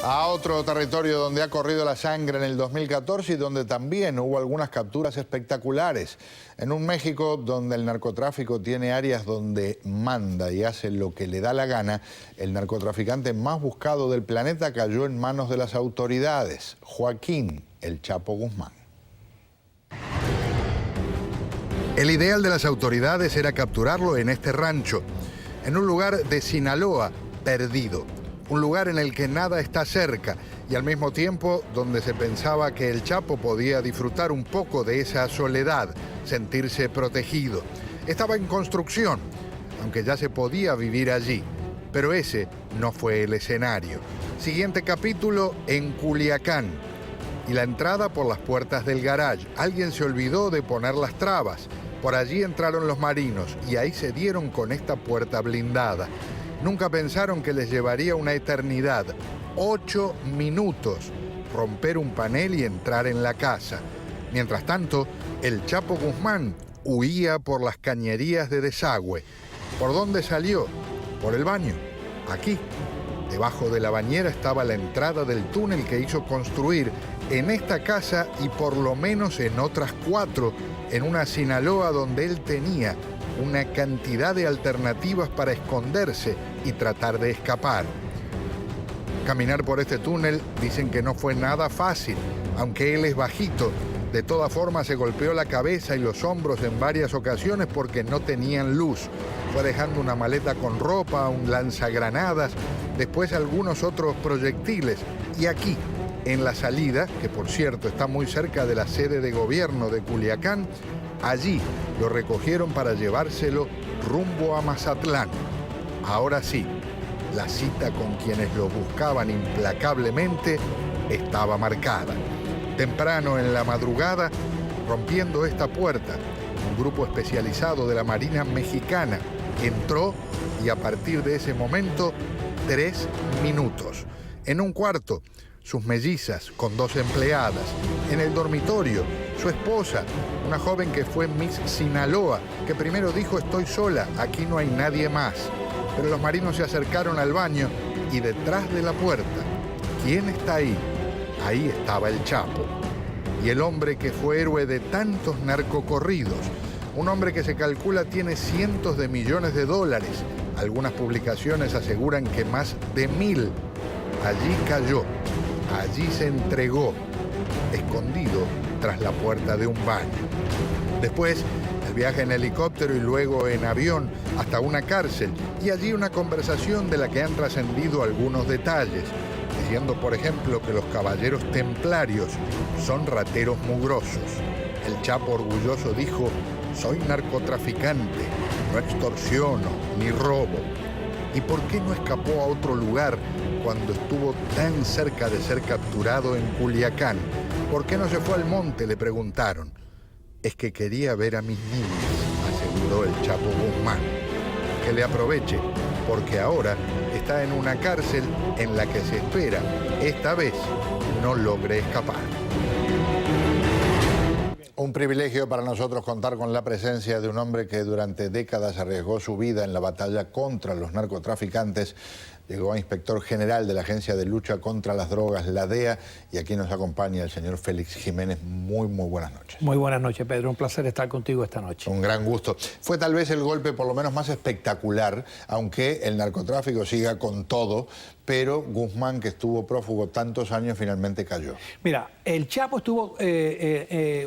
A otro territorio donde ha corrido la sangre en el 2014 y donde también hubo algunas capturas espectaculares. En un México donde el narcotráfico tiene áreas donde manda y hace lo que le da la gana, el narcotraficante más buscado del planeta cayó en manos de las autoridades, Joaquín El Chapo Guzmán. El ideal de las autoridades era capturarlo en este rancho, en un lugar de Sinaloa, perdido. Un lugar en el que nada está cerca y al mismo tiempo donde se pensaba que el Chapo podía disfrutar un poco de esa soledad, sentirse protegido. Estaba en construcción, aunque ya se podía vivir allí, pero ese no fue el escenario. Siguiente capítulo en Culiacán y la entrada por las puertas del garage. Alguien se olvidó de poner las trabas. Por allí entraron los marinos y ahí se dieron con esta puerta blindada. Nunca pensaron que les llevaría una eternidad, 8 minutos, romper un panel y entrar en la casa. Mientras tanto, el Chapo Guzmán huía por las cañerías de desagüe. ¿Por dónde salió? Por el baño, aquí. Debajo de la bañera estaba la entrada del túnel que hizo construir en esta casa y por lo menos en otras 4, en una Sinaloa donde él tenía una cantidad de alternativas para esconderse y tratar de escapar. Caminar por este túnel dicen que no fue nada fácil, aunque él es bajito. De todas formas se golpeó la cabeza y los hombros en varias ocasiones porque no tenían luz. Fue dejando una maleta con ropa, un lanzagranadas, después algunos otros proyectiles. Y aquí, en la salida, que por cierto está muy cerca de la sede de gobierno de Culiacán, allí lo recogieron para llevárselo rumbo a Mazatlán. Ahora sí, la cita con quienes lo buscaban implacablemente estaba marcada. Temprano en la madrugada, rompiendo esta puerta, un grupo especializado de la Marina Mexicana entró y a partir de ese momento, 3 minutos. En un cuarto, sus mellizas con 2 empleadas. En el dormitorio, su esposa, una joven que fue Miss Sinaloa, que primero dijo: estoy sola, aquí no hay nadie más. Pero los marinos se acercaron al baño y detrás de la puerta, ¿quién está ahí? Ahí estaba el Chapo. Y el hombre que fue héroe de tantos narcocorridos, un hombre que se calcula tiene cientos de millones de dólares. Algunas publicaciones aseguran que más de 1000. Allí cayó. Allí se entregó, escondido tras la puerta de un baño. Después, el viaje en helicóptero y luego en avión hasta una cárcel y allí una conversación de la que han trascendido algunos detalles, diciendo, por ejemplo, que los caballeros templarios son rateros mugrosos. El Chapo orgulloso dijo: soy narcotraficante, no extorsiono ni robo. ¿Y por qué no escapó a otro lugar cuando estuvo tan cerca de ser capturado en Culiacán? ¿Por qué no se fue al monte?, le preguntaron. Es que quería ver a mis niñas, aseguró el Chapo Guzmán. Que le aproveche, porque ahora está en una cárcel en la que se espera, esta vez, no logre escapar. Un privilegio para nosotros contar con la presencia de un hombre que durante décadas arriesgó su vida en la batalla contra los narcotraficantes. Llegó a inspector general de la Agencia de Lucha contra las Drogas, la DEA, y aquí nos acompaña el señor Félix Jiménez. Muy buenas noches. Muy buenas noches, Pedro. Un placer estar contigo esta noche. Un gran gusto. Fue tal vez el golpe por lo menos más espectacular, aunque el narcotráfico siga con todo, pero Guzmán, que estuvo prófugo tantos años, finalmente cayó. Mira, el Chapo estuvo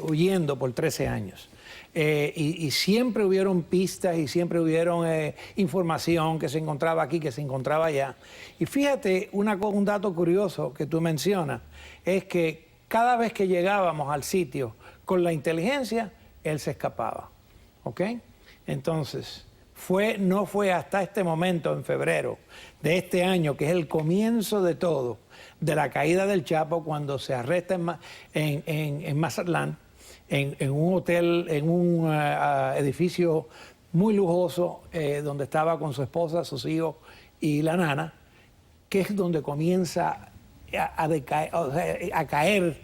huyendo por 13 años. Y siempre hubieron pistas y siempre hubieron información que se encontraba aquí, que se encontraba allá. Y fíjate, un dato curioso que tú mencionas, es que cada vez que llegábamos al sitio con la inteligencia, él se escapaba. ¿Ok? Entonces, no fue hasta este momento, en febrero de este año, que es el comienzo de todo, de la caída del Chapo, cuando se arresta en Mazatlán, en un hotel, en un edificio muy lujoso, donde estaba con su esposa, sus hijos y la nana, que es donde comienza a caer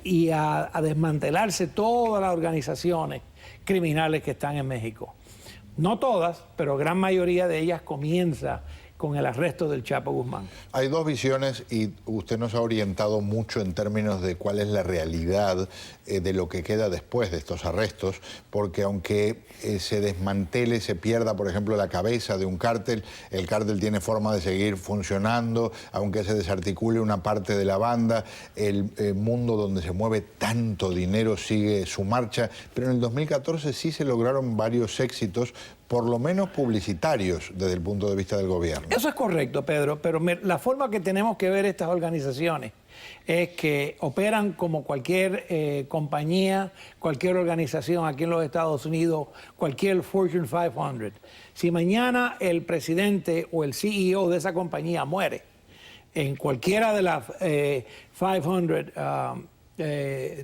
y a desmantelarse todas las organizaciones criminales que están en México. No todas, pero gran mayoría de ellas comienza con el arresto del Chapo Guzmán. Hay dos visiones y usted nos ha orientado mucho en términos de cuál es la realidad de lo que queda después de estos arrestos, porque aunque se desmantele, se pierda, por ejemplo, la cabeza de un cártel, el cártel tiene forma de seguir funcionando, aunque se desarticule una parte de la banda, el mundo donde se mueve tanto dinero sigue su marcha, pero en el 2014 sí se lograron varios éxitos, por lo menos publicitarios, desde el punto de vista del gobierno. Eso es correcto, Pedro, pero la forma que tenemos que ver estas organizaciones es que operan como cualquier compañía, cualquier organización aquí en los Estados Unidos, cualquier Fortune 500. Si mañana el presidente o el CEO de esa compañía muere en cualquiera de las 500,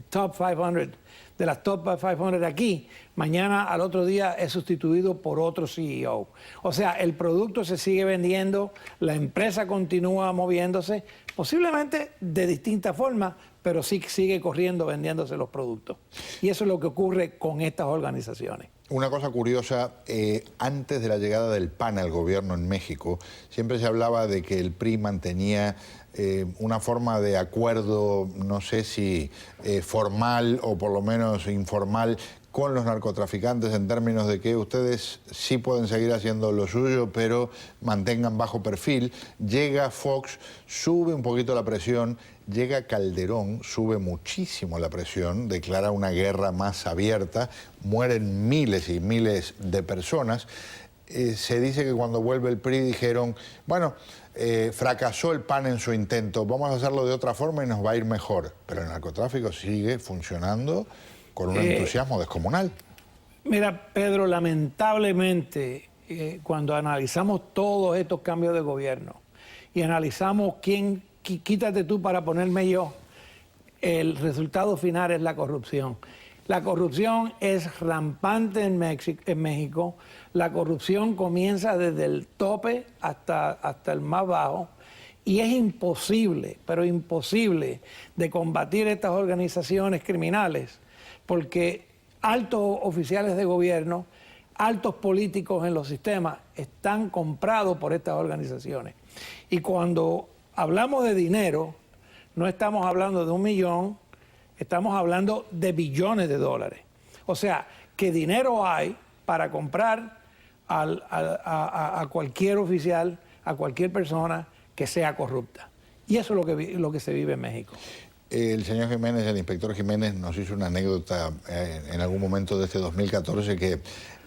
top 500, de las top 500 aquí, mañana al otro día es sustituido por otro CEO. O sea, el producto se sigue vendiendo, la empresa continúa moviéndose, posiblemente de distintas formas, pero sí sigue corriendo, vendiéndose los productos. Y eso es lo que ocurre con estas organizaciones. Una cosa curiosa, antes de la llegada del PAN al gobierno en México, siempre se hablaba de que el PRI mantenía una forma de acuerdo, no sé si formal o por lo menos informal, con los narcotraficantes en términos de que ustedes sí pueden seguir haciendo lo suyo, pero mantengan bajo perfil. Llega Fox, sube un poquito la presión, llega Calderón, sube muchísimo la presión, declara una guerra más abierta, mueren miles y miles de personas. Se dice que cuando vuelve el PRI dijeron, bueno, fracasó el PAN en su intento, vamos a hacerlo de otra forma y nos va a ir mejor. Pero el narcotráfico sigue funcionando con un entusiasmo descomunal. Mira, Pedro, lamentablemente, cuando analizamos todos estos cambios de gobierno y analizamos quítate tú para ponerme yo, el resultado final es la corrupción. La corrupción es rampante en México. La corrupción comienza desde el tope hasta el más bajo. Y es imposible, pero imposible, de combatir estas organizaciones criminales, porque altos oficiales de gobierno, altos políticos en los sistemas, están comprados por estas organizaciones. Y cuando hablamos de dinero, no estamos hablando de 1 millón, estamos hablando de billones de dólares. O sea, que dinero hay para comprar a cualquier oficial, a cualquier persona que sea corrupta. Y eso es lo que se vive en México. El señor Jiménez, el inspector Jiménez, nos hizo una anécdota en algún momento de este 2014 que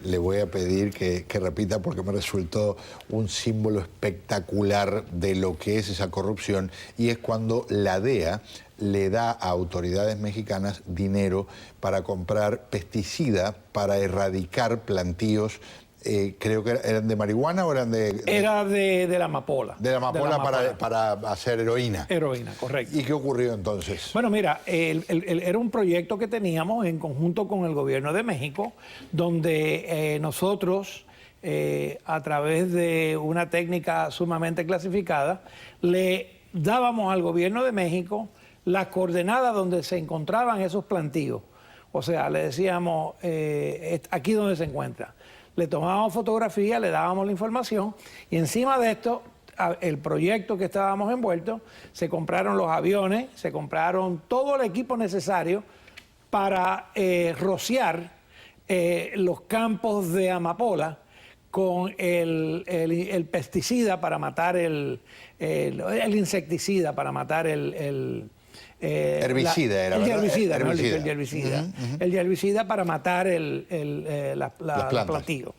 le voy a pedir que repita porque me resultó un símbolo espectacular de lo que es esa corrupción, y es cuando la DEA le da a autoridades mexicanas dinero para comprar pesticida para erradicar plantíos. Creo que eran de marihuana o eran de... Era de la amapola. De la amapola, para hacer heroína. Heroína, correcto. ¿Y qué ocurrió entonces? Bueno, mira, era un proyecto que teníamos en conjunto con el gobierno de México, donde nosotros, a través de una técnica sumamente clasificada, le dábamos al gobierno de México las coordenadas donde se encontraban esos plantíos. O sea, le decíamos, aquí donde se encuentra. Le tomábamos fotografía, le dábamos la información y encima de esto, el proyecto que estábamos envueltos, se compraron los aviones, se compraron todo el equipo necesario para rociar los campos de amapola con el pesticida para matar el insecticida para matar herbicida era, el ¿verdad? herbicida, Herbicida. el herbicida. El herbicida para matar los plantíos.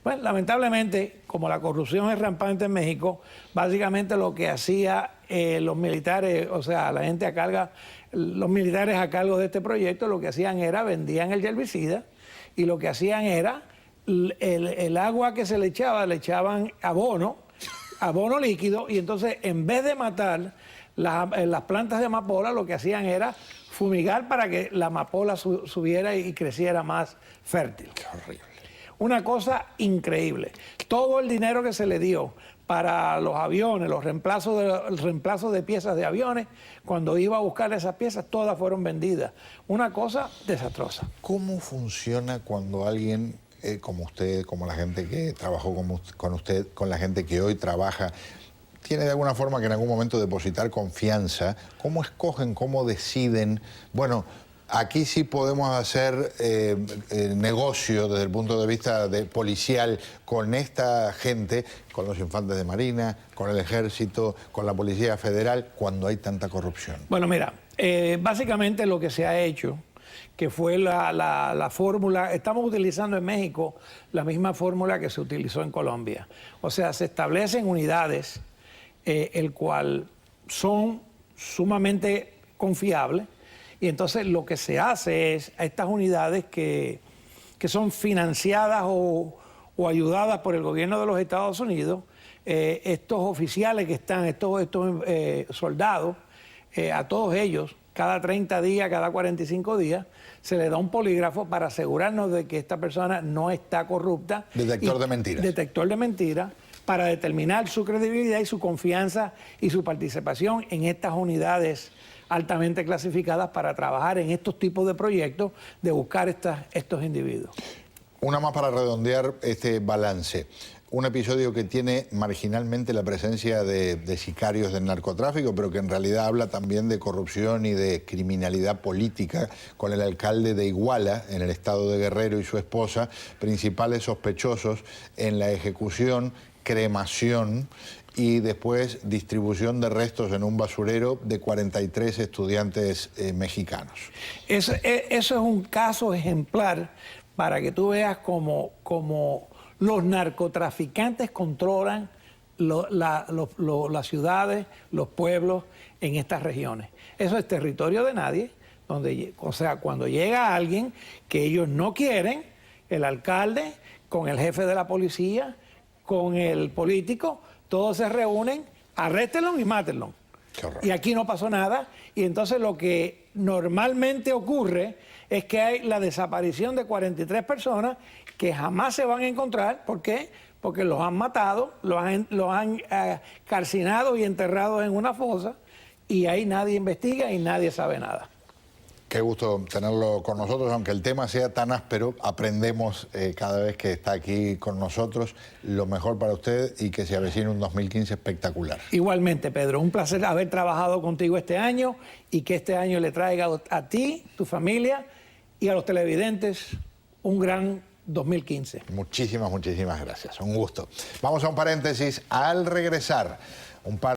Bueno, lamentablemente, como la corrupción es rampante en México, básicamente lo que hacía los militares, o sea, la gente los militares a cargo de este proyecto, lo que hacían era vendían el herbicida y lo que hacían era el agua que se le echaban abono líquido, y entonces en vez de matar las plantas de amapola, lo que hacían era fumigar para que la amapola subiera y creciera más fértil. Qué horrible. Una cosa increíble. Todo el dinero que se le dio para los aviones, el reemplazo de piezas de aviones, cuando iba a buscar esas piezas, todas fueron vendidas. Una cosa desastrosa. ¿Cómo funciona cuando alguien como usted, como la gente que trabajó con usted, con la gente que hoy trabaja, tiene de alguna forma que en algún momento depositar confianza? ¿Cómo escogen, cómo deciden? Bueno, aquí sí podemos hacer negocio desde el punto de vista policial con esta gente, con los infantes de Marina, con el Ejército, con la Policía Federal, cuando hay tanta corrupción. Bueno, mira, básicamente lo que se ha hecho, que fue la fórmula, estamos utilizando en México la misma fórmula que se utilizó en Colombia. O sea, se establecen unidades, el cual son sumamente confiables, y entonces lo que se hace es a estas unidades que son financiadas o ayudadas por el gobierno de los Estados Unidos, estos oficiales que están, estos soldados, a todos ellos, cada 30 días, cada 45 días, se le da un polígrafo para asegurarnos de que esta persona no está corrupta. Detector de mentiras. Detector de mentiras, para determinar su credibilidad y su confianza y su participación en estas unidades altamente clasificadas para trabajar en estos tipos de proyectos de buscar estos individuos. Una más para redondear este balance. Un episodio que tiene marginalmente la presencia de sicarios del narcotráfico, pero que en realidad habla también de corrupción y de criminalidad política, con el alcalde de Iguala, en el estado de Guerrero, y su esposa, principales sospechosos en la ejecución, cremación y después distribución de restos en un basurero de 43 estudiantes mexicanos. Eso es un caso ejemplar para que tú veas cómo los narcotraficantes controlan las ciudades, los pueblos en estas regiones. Eso es territorio de nadie, o sea, cuando llega alguien que ellos no quieren, el alcalde con el jefe de la policía, con el político, todos se reúnen, arréstenlo y mátenlo. Y aquí no pasó nada, y entonces lo que normalmente ocurre es que hay la desaparición de 43 personas que jamás se van a encontrar. ¿Por qué? Porque los han matado, los han calcinado y enterrado en una fosa, y ahí nadie investiga y nadie sabe nada. Qué gusto tenerlo con nosotros, aunque el tema sea tan áspero, aprendemos cada vez que está aquí con nosotros. Lo mejor para usted y que se avecine un 2015 espectacular. Igualmente, Pedro, un placer haber trabajado contigo este año y que este año le traiga a ti, tu familia y a los televidentes un gran 2015. Muchísimas gracias. Un gusto. Vamos a un paréntesis. Al regresar, un par